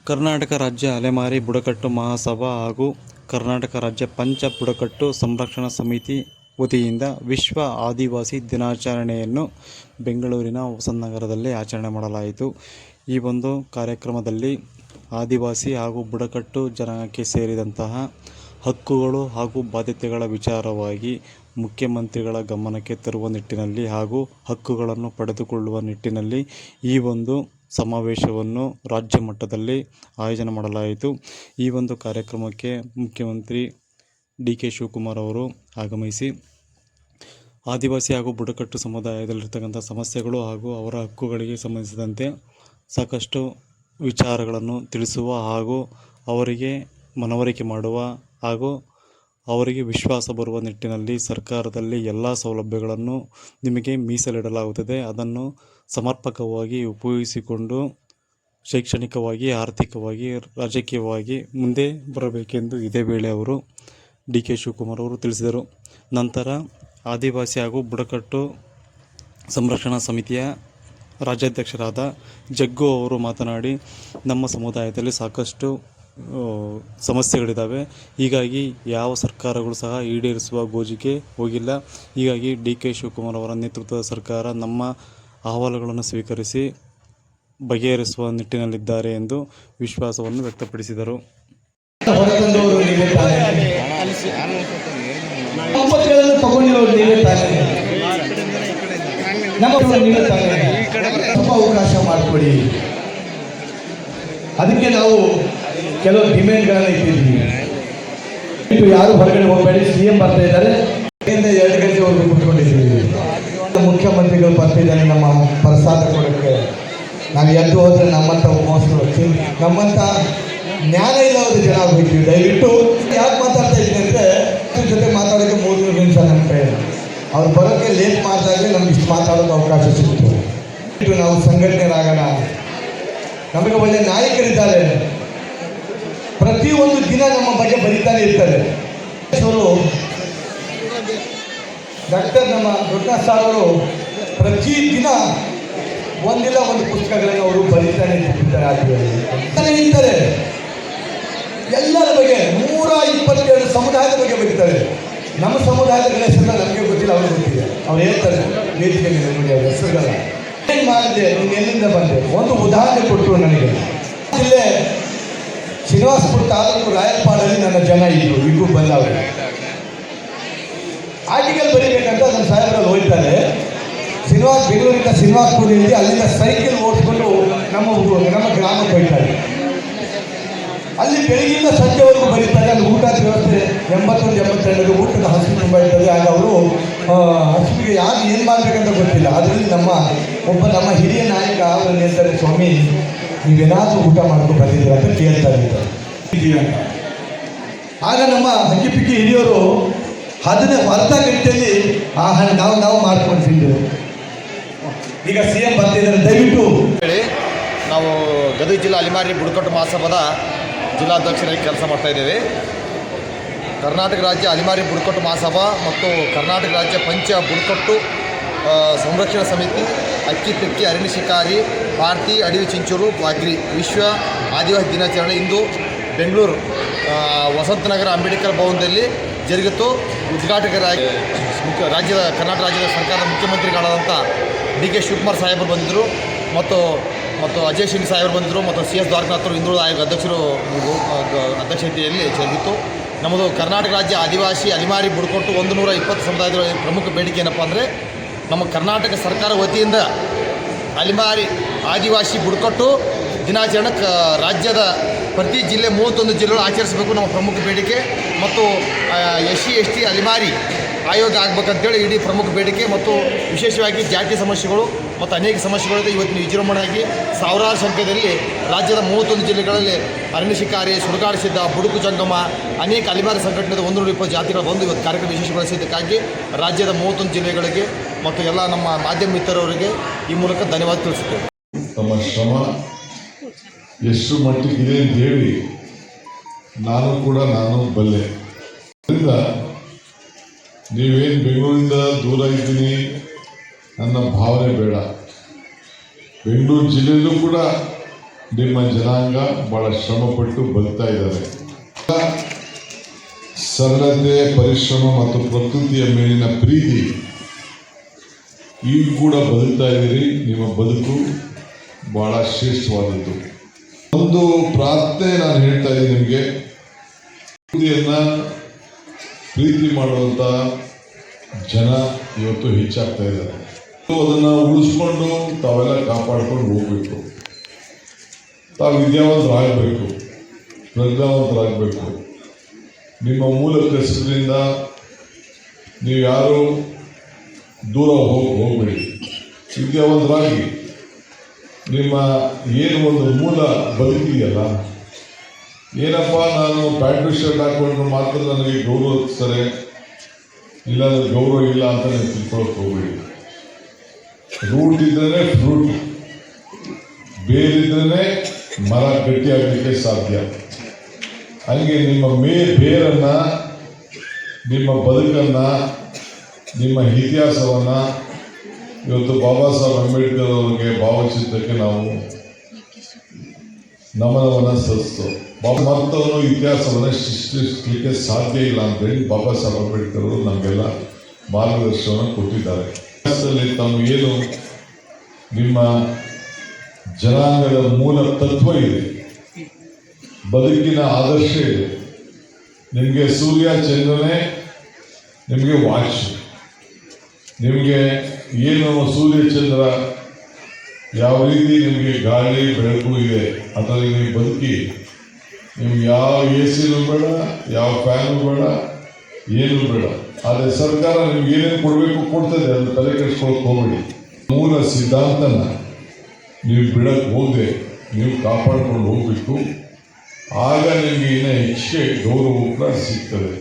ಕರ್ನಾಟಕ ರಾಜ್ಯ ಅಲೆಮಾರಿ ಬುಡಕಟ್ಟು ಮಹಾಸಭಾ ಹಾಗೂ ಕರ್ನಾಟಕ ರಾಜ್ಯ ಪಂಚ ಬುಡಕಟ್ಟು ಸಂರಕ್ಷಣಾ ಸಮಿತಿ ವತಿಯಿಂದ ವಿಶ್ವ ಆದಿವಾಸಿ ದಿನಾಚರಣೆಯನ್ನು ಬೆಂಗಳೂರಿನ ಹೊಸನಗರದಲ್ಲಿ ಆಚರಣೆ ಮಾಡಲಾಯಿತು. ಈ ಒಂದು ಕಾರ್ಯಕ್ರಮದಲ್ಲಿ ಆದಿವಾಸಿ ಹಾಗೂ ಬುಡಕಟ್ಟು ಜನಾಂಗಕ್ಕೆ ಸೇರಿದಂತಹ ಹಕ್ಕುಗಳು ಹಾಗೂ ಬಾಧ್ಯತೆಗಳ ವಿಚಾರವಾಗಿ ಮುಖ್ಯಮಂತ್ರಿಗಳ ಗಮನಕ್ಕೆ ತರುವ ನಿಟ್ಟಿನಲ್ಲಿ ಹಾಗೂ ಹಕ್ಕುಗಳನ್ನು ಪಡೆದುಕೊಳ್ಳುವ ನಿಟ್ಟಿನಲ್ಲಿ ಈ ಒಂದು ಸಮಾವೇಶವನ್ನು ರಾಜ್ಯ ಮಟ್ಟದಲ್ಲಿ ಆಯೋಜನೆ ಮಾಡಲಾಯಿತು. ಈ ಒಂದು ಕಾರ್ಯಕ್ರಮಕ್ಕೆ ಮುಖ್ಯಮಂತ್ರಿ ಡಿ.ಕೆ. ಶಿವಕುಮಾರ್ ಅವರು ಆಗಮಿಸಿ ಆದಿವಾಸಿ ಹಾಗೂ ಬುಡಕಟ್ಟು ಸಮುದಾಯದಲ್ಲಿರ್ತಕ್ಕಂಥ ಸಮಸ್ಯೆಗಳು ಹಾಗೂ ಅವರ ಹಕ್ಕುಗಳಿಗೆ ಸಂಬಂಧಿಸಿದಂತೆ ಸಾಕಷ್ಟು ವಿಚಾರಗಳನ್ನು ತಿಳಿಸುವ ಹಾಗೂ ಅವರಿಗೆ ಮನವರಿಕೆ ಮಾಡುವ ಹಾಗೂ ಅವರಿಗೆ ವಿಶ್ವಾಸ ಬರುವ ನಿಟ್ಟಿನಲ್ಲಿ ಸರ್ಕಾರದಲ್ಲಿ ಎಲ್ಲ ಸೌಲಭ್ಯಗಳನ್ನು ನಿಮಗೆ ಮೀಸಲಿಡಲಾಗುತ್ತದೆ, ಅದನ್ನು ಸಮರ್ಪಕವಾಗಿ ಉಪಯೋಗಿಸಿಕೊಂಡು ಶೈಕ್ಷಣಿಕವಾಗಿ, ಆರ್ಥಿಕವಾಗಿ, ರಾಜಕೀಯವಾಗಿ ಮುಂದೆ ಬರಬೇಕೆಂದು ಇದೇ ವೇಳೆ ಅವರು ಡಿ.ಕೆ. ಶಿವಕುಮಾರ್ ಅವರು ತಿಳಿಸಿದರು. ನಂತರ ಆದಿವಾಸಿ ಹಾಗೂ ಬುಡಕಟ್ಟು ಸಂರಕ್ಷಣಾ ಸಮಿತಿಯ ರಾಜ್ಯಾಧ್ಯಕ್ಷರಾದ ಜಗ್ಗು ಅವರು ಮಾತನಾಡಿ, ನಮ್ಮ ಸಮುದಾಯದಲ್ಲಿ ಸಾಕಷ್ಟು ಸಮಸ್ಯೆಗಳಿದ್ದಾವೆ, ಹೀಗಾಗಿ ಯಾವ ಸರ್ಕಾರಗಳು ಸಹ ಈಡೇರಿಸುವ ಗೋಜಿಗೆ ಹೋಗಿಲ್ಲ. ಹೀಗಾಗಿ ಡಿ.ಕೆ. ಶಿವಕುಮಾರ್ ಅವರ ನೇತೃತ್ವದ ಸರ್ಕಾರ ನಮ್ಮ ಅಹವಾಲುಗಳನ್ನು ಸ್ವೀಕರಿಸಿ ಬಗೆಹರಿಸುವ ನಿಟ್ಟಿನಲ್ಲಿದ್ದಾರೆ ಎಂದು ವಿಶ್ವಾಸವನ್ನು ವ್ಯಕ್ತಪಡಿಸಿದರು. ಅವಕಾಶ ಮಾಡಿಕೊಡಿ, ಅದಕ್ಕೆ ನಾವು ಕೆಲವು ಡಿಮ್ಯಾಂಡ್ಗಳನ್ನು ಇಟ್ಟಿದ್ದೀವಿ. ಯಾರು ಹೊರಗಡೆ ಹೋಗಬೇಡಿ, CM ಬರ್ತಾ ಇದ್ದಾರೆ, 2 ಗಂಟೆವರೆಗೂ ಕೂತ್ಕೊಂಡಿದ್ದೀವಿ. ಮುಖ್ಯಮಂತ್ರಿಗಳು ಬರ್ತಿದ್ದಾರೆ ನಮ್ಮ ಪ್ರಸಾದ ಕೊಡೋಕ್ಕೆ. ನಾವು ಎದ್ದು ಹೋದರೆ ನಮ್ಮಂಥ ಮೋಸಗಳು, ನಮ್ಮಂಥ ಜ್ಞಾನ ಇಲ್ಲವಾದ ಜನ ಆಗ್ಬಿಟ್ಟಿವಿ. ದಯವಿಟ್ಟು ಯಾಕೆ ಮಾತಾಡ್ತಾ ಇದ್ದೀನಿ ಅಂದರೆ, ಇದ್ರ ಜೊತೆ ಮಾತಾಡೋಕ್ಕೆ 3 ನಿಮಿಷ ನಮ್ಮ ಕೈ, ಅವ್ರು ಬರೋಕ್ಕೆ ಲೇಟ್ ಮಾಡಿದಾಗಲೇ ನಮ್ಗೆ ಇಷ್ಟು ಮಾತಾಡೋಕ್ಕೆ ಅವಕಾಶ ಸಿಕ್ತು. ನಾವು ಸಂಘಟನೆರಾಗೋಣ, ನಮಗೆ ಒಳ್ಳೆ ನಾಯಕರಿದ್ದಾರೆ, ಪ್ರತಿಯೊಂದು ದಿನ ನಮ್ಮ ಬಗ್ಗೆ ಬರೀತಾನೆ ಇರ್ತಾರೆ. ಡಾಕ್ಟರ್ ನಮ್ಮ ದೊಡ್ಡನಾಥ್ ಸಾರ್ ಅವರು ಪ್ರತಿ ದಿನ ಒಂದಿಲ್ಲ ಒಂದು ಪುಸ್ತಕಗಳನ್ನು ಅವರು ಬರೀತಾನೆ ಇರ್ತಾರೆ. ಎಲ್ಲರ ಬಗ್ಗೆ 122 ಸಮುದಾಯದ ಬಗ್ಗೆ ಬರೀತಾರೆ. ನಮ್ಮ ಸಮುದಾಯದ ಹೆಸರನ್ನ ನಮಗೆ ಗೊತ್ತಿಲ್ಲ, ಅವ್ರಿಗೆ ಗೊತ್ತಿದೆ. ಅವ್ರು ಹೇಳ್ತಾರೆ ವೇದಿಕೆ ಮೇಲೆ ನೋಡಿ ಅವ್ರ ಹೆಸರುಗಳ ಏನು ಮಾಡಿದೆ, ನೀನು ಎಲ್ಲಿಂದ ಬಂದೆ, ಒಂದು ಉದಾಹರಣೆ ಕೊಟ್ಟರು ನನಗೆ. ಇಲ್ಲೇ ಶ್ರೀನಿವಾಸಪುರ ತಾಲೂಕು ರಾಯಲ್ಪಾಡಲ್ಲಿ ನನ್ನ ಜನ ಇದ್ದರು, ಈಗೂ ಬಂದವರು. ಆರ್ಟಿಕಲ್ ಬರೀಬೇಕಂತ ನನ್ನ ಸಾಹೇಬರಲ್ಲಿ ಹೋಗ್ತಾರೆ. ಬೆಂಗಳೂರಿಂದ ಶ್ರೀನಿವಾಸಪುರದಿಂದ ಅಲ್ಲಿಂದ ಸೈಕಲ್ ಓಡಿಸ್ಕೊಂಡು ನಮ್ಮ ಗ್ರಾಮಕ್ಕೆ ಹೋಗ್ತಾರೆ. ಅಲ್ಲಿ ಬೆಳಗಿಂದ ಸಂಜೆವರೆಗೂ ಬರೀತಾರೆ. ಅಲ್ಲಿ ಊಟದ ವ್ಯವಸ್ಥೆ 81-82 ಊಟದ ಹಸಿವು ತುಂಬ ಇರ್ತದೆ. ಆಗ ಅವರು ಹಸಿವಿಗೆ ಯಾರು ಏನು ಮಾಡಬೇಕಂತ ಗೊತ್ತಿಲ್ಲ. ಅದರಲ್ಲಿ ನಮ್ಮ ಹಿರಿಯ ನಾಯಕ ಅವರು ಹೇಳ್ತಾರೆ, ಸ್ವಾಮಿ ನೀವೇನಾದರೂ ಊಟ ಮಾಡ್ಕೊಂಡು ಬಂದಿದ್ದೀರ ಅಂತ ಕೇಳ್ತಾರೆ ಅಂತ. ಆಗ ನಮ್ಮ ಹಕ್ಕಿಪಿಕ್ಕಿ ಹಿರಿಯವರು ಅರ್ಧ ಗಂಟೆಯಲ್ಲಿ ನಾವು ಮಾಡ್ಕೊಂಡು ತಿಂದರು. ಈಗ CM ಬರ್ತಿದ್ದಾರೆ, ದಯವಿಟ್ಟು ಹೇಳಿ. ನಾವು ಗದಗ ಜಿಲ್ಲಾ ಅಲೆಮಾರಿ ಬುಡಕಟ್ಟು ಮಹಾಸಭಾದ ಜಿಲ್ಲಾಧ್ಯಕ್ಷರಾಗಿ ಕೆಲಸ ಮಾಡ್ತಾಯಿದ್ದೇವೆ. ಕರ್ನಾಟಕ ರಾಜ್ಯ ಅಲೆಮಾರಿ ಬುಡಕಟ್ಟು ಮಹಾಸಭಾ ಮತ್ತು ಕರ್ನಾಟಕ ರಾಜ್ಯ ಪಂಚ ಬುಡಕಟ್ಟು ಸಂರಕ್ಷಣಾ ಸಮಿತಿ, ಅಕ್ಕಿಪಿಕ್ಕಿ, ಅರಣ್ಯ ಶಿಕಾರಿ, ಭಾರತಿ, ಅಡವಿ ಚಿಂಚೂರು, ಬಾಗ್ರಿ ವಿಶ್ವ ಆದಿವಾಸಿ ದಿನಾಚರಣೆ ಇಂದು ಬೆಂಗಳೂರು ವಸಂತನಗರ ಅಂಬೇಡ್ಕರ್ ಭವನದಲ್ಲಿ ಜರುಗಿತು. ಉದ್ಘಾಟಕರಾಗಿ ಕರ್ನಾಟಕ ರಾಜ್ಯದ ಸರ್ಕಾರದ ಮುಖ್ಯಮಂತ್ರಿಗಳಾದಂಥ ಡಿ.ಕೆ. ಶಿವಕುಮಾರ್ ಸಾಹೇಬರು ಬಂದಿದ್ದರು, ಮತ್ತು ಅಜಯ್ ಸಿಂಗ್ ಸಾಹೇಬರು ಬಂದಿದ್ದರು, ಮತ್ತು CS ದ್ವಾರಕನಾಥ್ ಅವರು ಹಿಂದುಳಿದ ಆಯೋಗ ಅಧ್ಯಕ್ಷತೆಯಲ್ಲಿ ಜರುಗಿತು. ನಮ್ಮದು ಕರ್ನಾಟಕ ರಾಜ್ಯ ಆದಿವಾಸಿ ಅಲೆಮಾರಿ ಬುಡಕಟ್ಟು 120 ಸಮುದಾಯದ ಪ್ರಮುಖ ಬೇಡಿಕೆ ಏನಪ್ಪ ಅಂದರೆ, ನಮ್ಮ ಕರ್ನಾಟಕ ಸರ್ಕಾರ ವತಿಯಿಂದ ಅಲೆಮಾರಿ ಆದಿವಾಸಿ ಬುಡಕಟ್ಟು ದಿನಾಚರಣೆ ರಾಜ್ಯದ ಪ್ರತಿ ಜಿಲ್ಲೆ 31 ಜಿಲ್ಲೆಗಳು ಆಚರಿಸಬೇಕು ನಮ್ಮ ಪ್ರಮುಖ ಬೇಡಿಕೆ. ಮತ್ತು SC ST ಅಲೆಮಾರಿ ಆಯೋಗ ಆಗಬೇಕಂತೇಳಿ ಇಡೀ ಪ್ರಮುಖ ಬೇಡಿಕೆ. ಮತ್ತು ವಿಶೇಷವಾಗಿ ಜಾತಿ ಸಮಸ್ಯೆಗಳು ಮತ್ತು ಅನೇಕ ಸಮಸ್ಯೆಗಳಿದೆ. ಇವತ್ತಿನ ವಿಜೃಂಭಣೆಯಾಗಿ ಸಾವಿರಾರು ಸಂಖ್ಯೆಯಲ್ಲಿ ರಾಜ್ಯದ 31 ಜಿಲ್ಲೆಗಳಲ್ಲಿ ಅರಣ್ಯ ಶಿಕಾರಿ, ಸುಡುಗಾಡು ಸಿದ್ಧ, ಬುಡುಕು ಜಂಗಮ, ಅನೇಕ ಅಲೆಮಾರಿ ಸಂಘಟನೆದ 120 ಜಾತಿಗಳು ಬಂದು ಇವತ್ತು ಕಾರ್ಯಕ್ರಮ ವಿಶೇಷಗೊಳಿಸಿದ್ದಕ್ಕಾಗಿ ರಾಜ್ಯದ 31 ಜಿಲ್ಲೆಗಳಿಗೆ ಮತ್ತು ಎಲ್ಲ ನಮ್ಮ ಮಾಧ್ಯಮ ಮಿತ್ರರವರಿಗೆ ಈ ಮೂಲಕ ಧನ್ಯವಾದ ತಿಳಿಸುತ್ತೇವೆ. ತಮ್ಮ ಶ್ರಮ ಎಷ್ಟು ಮಟ್ಟಿಗಿದೆ ಅಂತ ಹೇಳಿ ನಾನು ಬಲ್ಲೆ. ಅದರಿಂದ ನೀವೇನು ಬೆಂಗಳೂರಿಂದ ದೂರ ಇದ್ದೀನಿ ನನ್ನ ಭಾವನೆ ಬೇಡ. ಬೆಂಗಳೂರು ಜಿಲ್ಲೆಯಲ್ಲೂ ಕೂಡ ನಿಮ್ಮ ಜನಾಂಗ ಬಹಳ ಶ್ರಮಪಟ್ಟು ಬದುಕ್ತಾ ಇದ್ದಾರೆ. ಸರಳತೆ, ಪರಿಶ್ರಮ ಮತ್ತು ಪ್ರಕೃತಿಯ ಮೇಲಿನ ಪ್ರೀತಿ ಈಗ ಕೂಡ ಬದುಕ್ತಾ ಇದ್ದೀರಿ. ನಿಮ್ಮ ಬದುಕು ಬಹಳ ಶ್ರೇಷ್ಠವಾದದ್ದು. ಒಂದು ಪ್ರಾರ್ಥನೆ ನಾನು ಹೇಳ್ತಾ ಇದ್ದೀನಿ ನಿಮಗೆ, ಪ್ರಕೃತಿಯನ್ನ ಪ್ರೀತಿ ಮಾಡುವಂತ ಜನ ಇವತ್ತು ಹೆಚ್ಚಾಗ್ತಾ ಇದ್ದಾರೆ. ಅದನ್ನ ಉಳಿಸ್ಕೊಂಡು ತಾವೆಲ್ಲ ಕಾಪಾಡ್ಕೊಂಡು ಹೋಗ್ಬೇಕು. ತಾವು ವಿದ್ಯಾವಂತರಾಗಬೇಕು, ಪ್ರಜ್ಞಾವಂತರಾಗಬೇಕು. ನಿಮ್ಮ ಮೂಲ ಕಸುಬಿನಿಂದ ನೀವು ಯಾರು ದೂರ ಹೋಗಬೇಡಿ. ವಿದ್ಯಾವಂತರಾಗಿ ನಿಮ್ಮ ಏನು ಒಂದು ಮೂಲ ಬದುಕಿದೆಯಲ್ಲ, ಏನಪ್ಪ ನಾನು ಪ್ಯಾಂಟು ಶರ್ಟ್ ಹಾಕೊಂಡು ಮಾತ್ರ ನನಗೆ ಗೌರವಿಸ್ತಾರೆ, ಇಲ್ಲಾಂದ್ರೆ ಗೌರವ ಇಲ್ಲ ಅಂತ ನೀವು ತಿಳ್ಕೊಳಕ್ಕೆ ಹೋಗಬೇಡಿ. ರೂಟ್ ಇದ್ರೇ ಫ್ರೂಟ್, ಬೇರಿದ್ರೇ ಮರ ಗಟ್ಟಿಯಾಗಲಿಕ್ಕೆ ಸಾಧ್ಯ. ಹಂಗೆ ನಿಮ್ಮ ಬೇರನ್ನ, ನಿಮ್ಮ ಬದುಕನ್ನ, ನಿಮ್ಮ ಇತಿಹಾಸವನ್ನ ಇವತ್ತು ಬಾಬಾ ಸಾಹೇಬ್ ಅಂಬೇಡ್ಕರ್ ಅವರಿಗೆ ಭಾವಚಿತ್ರಕ್ಕೆ ನಾವು ನಮನವನ್ನು ಸಲ್ಲಿಸ್ತೇವೆ. ಮತ್ತವನು ಇತಿಹಾಸವನ್ನು ಸೃಷ್ಟಿಸಲಿಕ್ಕೆ ಸಾಧ್ಯ ಇಲ್ಲ ಅಂತೇಳಿ ಬಾಬಾ ಸಾಹೇಬ್ ಅಂಬೇಡ್ಕರ್ ಅವರು ನಮಗೆಲ್ಲ ಮಾರ್ಗದರ್ಶನವನ್ನು ಕೊಟ್ಟಿದ್ದಾರೆ. ಇತಿಹಾಸದಲ್ಲಿ ತಮ್ಮ ಏನು ನಿಮ್ಮ ಜನಾಂಗದ ಮೂಲ ತತ್ವ ಇದೆ, ಬದುಕಿನ ಆದರ್ಶ ಇದೆ. ನಿಮಗೆ ಸೂರ್ಯ ಚಂದ್ರನೇ ನಿಮಗೆ ವಾಚ್. ನಿಮಗೆ ಏನು ಸೂರ್ಯ ಚಂದ್ರ ಯಾವ ರೀತಿ ನಿಮಗೆ ಗಾಳಿ ಬೆಳಕು ಇದೆ ಅದರಲ್ಲಿ ನೀವು ಬದುಕಿ. ನಿಮ್ಗೆ ಯಾವ AC ಬೇಡ, ಯಾವ ಫ್ಯಾನು ಬೇಡ, ಏನೂ ಬೇಡ. ಆದರೆ ಸರ್ಕಾರ ನಿಮ್ಗೆ ಏನೇನು ಕೊಡಬೇಕು ಕೊಡ್ತದೆ, ಅದು ತಲೆ ಕೆಡಿಸ್ಕೊಳಕ್ಕೆ ಹೋಗಬೇಡಿ. ಮೂಲ ಸಿದ್ಧಾಂತನ ನೀವು ಬಿಡಕ್ಕೆ ಹೋಗದೆ ನೀವು ಕಾಪಾಡ್ಕೊಂಡು ಹೋಗಬೇಕು. ಆಗ ನಿಮಗೆ ಇನ್ನೂ ಹೆಚ್ಚಿಗೆ ಗೌರವ ಕೂಡ ಸಿಗ್ತದೆ.